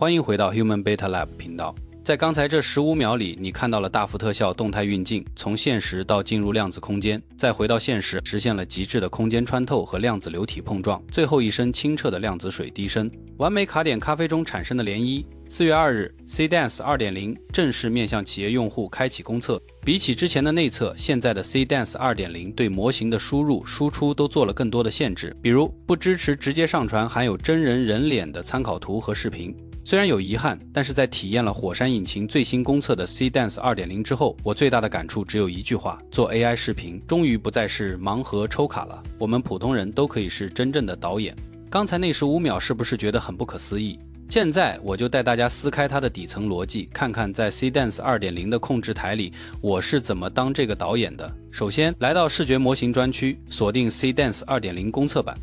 歡迎回到 Human Beta Lab 頻道。在剛才這15秒裡，你看到了大幅特效動態運鏡，從現實到進入量子空間，再回到現實，實現了極致的空間穿透和量子流體碰撞，最後一聲清澈的量子水滴聲，完美卡點咖啡中產生的漣漪。4月2日 ，CDance 2.0 正式面向企業用戶開啟公測。比起之前的內測，現在的 CDance 2.0 對模型的輸入、輸出都做了更多的限制，比如不支持直接上傳含有真人人臉的參考圖和視頻。虽然有遺憾，但是在體驗了火山引擎最新公測的 CDance 2.0 之後，我最大的感觸只有一句話：做 AI 視頻終於不再是盲盒抽卡了，我們普通人都可以是真正的導演。剛才那15秒是不是覺得很不可思議？現在我就帶大家撕開它的底層逻輯，看看在 CDance 2.0 的控制台裡，我是怎麼當這個導演的。首先來到視觉模型專區，鎖定 CDance 2.0 公測版。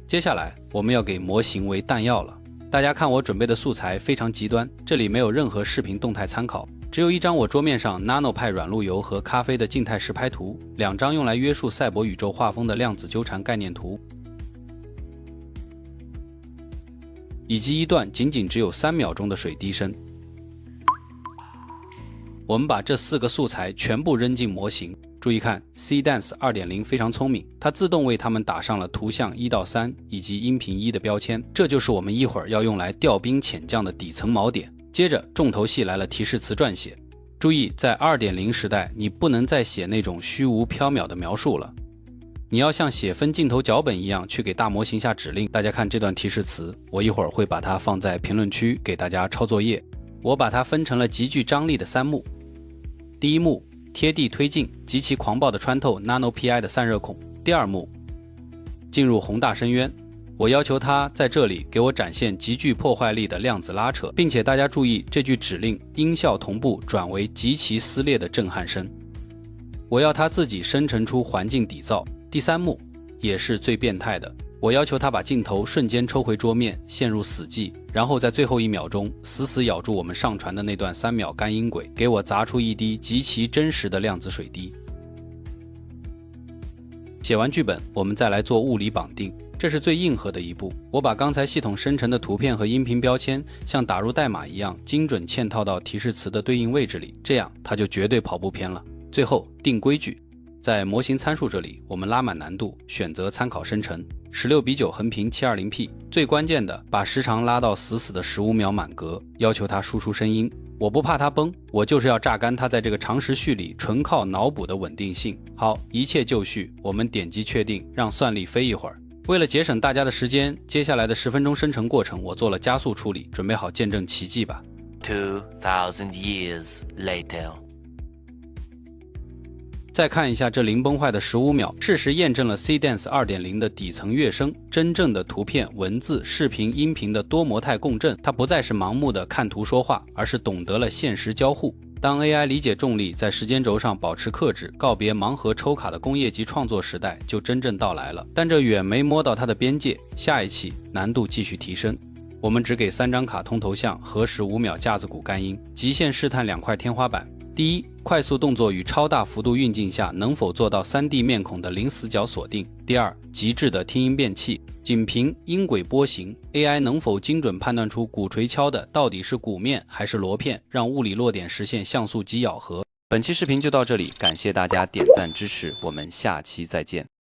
接下来我們要給模型為彈藥了。大家看我準備的素材非常極端，這裡沒有任何視頻動態參考，只有一張我桌面上 Nano 派軟路由和咖啡的靜態實拍圖，2張用來約束賽博宇宙畫風的量子糾纏概念圖，以及一段僅僅只有3秒鐘的水滴聲。我們把這4個素材全部扔進模型。注意看 ，CDance 2.0 非常聰明，它自動為它們打上了圖像1到3以及音頻1的標籤，這就是我們一會兒要用來調兵遣將的底層錨點。接着重頭戲來了，提示詞撰寫。注意，在 2.0 時代，你不能再寫那種虛無縹緲的描述了，你要像写分鏡頭腳本一樣去給大模型下指令。大家看這段提示詞，我一會兒會把它放在評論區給大家抄作業。我把它分成了極具張力的3幕。第一幕，貼地推進，極其狂暴地穿透 Nano PI 的散熱孔。第二幕，進入宏大深淵，我要求它在這裡給我展現極具破壞力的量子拉扯，並且大家注意這句指令音效同步轉為極其撕裂的震撼聲。我要它自己生成出環境底噪。第三幕也是最變態的，我要求它把鏡頭瞬間抽回桌面，陷入死寂，然後在最後1秒鐘死死咬住我們上傳的那段3秒干音軌，給我砸出一滴極其真實的量子水滴。寫完劇本，我們再來做物理綁定，這是最硬核的一步。我把刚才系統生成的圖片和音頻標籤像打入代碼一樣精準嵌套到提示詞的對應位置裡，這樣它就絕對跑不偏了。最後定規矩，在模型參數這裡，我們拉滿難度，選擇參考生成16:9橫屏 720P。最關鍵的，把時長拉到死死的15秒滿格，要求它輸出聲音。我不怕它崩，我就是要榨乾它在這個長時序裡純靠腦補的穩定性。好，一切就緒，我們點擊確定，讓算力飛一會兒。為了節省大家的時間，接下來的10分鐘生成過程我做了加速處理，準備好見證奇蹟吧。2000 years later。再看一下這零崩壞的15秒，事實驗證了 CDance 2.0 的底層樂聲，真正的圖片、文字、視頻、音頻的多模態共振，它不再是盲目的看圖說話，而是懂得了現實交互。當 AI 理解重力，在時間軸上保持克制，告別盲盒抽卡的工業級創作時代就真正到來了。但這遠沒摸到它的邊界，下一期難度繼續提升。我們只給3張卡通頭像，核實5秒架子鼓干音，極限試探2塊天花板。第一，快速動作與超大幅度運鏡下能否做到3D 面孔的零死角鎖定。第二，極致的聽音辨器，僅憑音軌波形 AI 能否精準判斷出鼓槌敲的到底是鼓面還是螺片，讓物理落點實現像素級咬合。本期視頻就到這裡，感謝大家點讚支持，我們下期再見。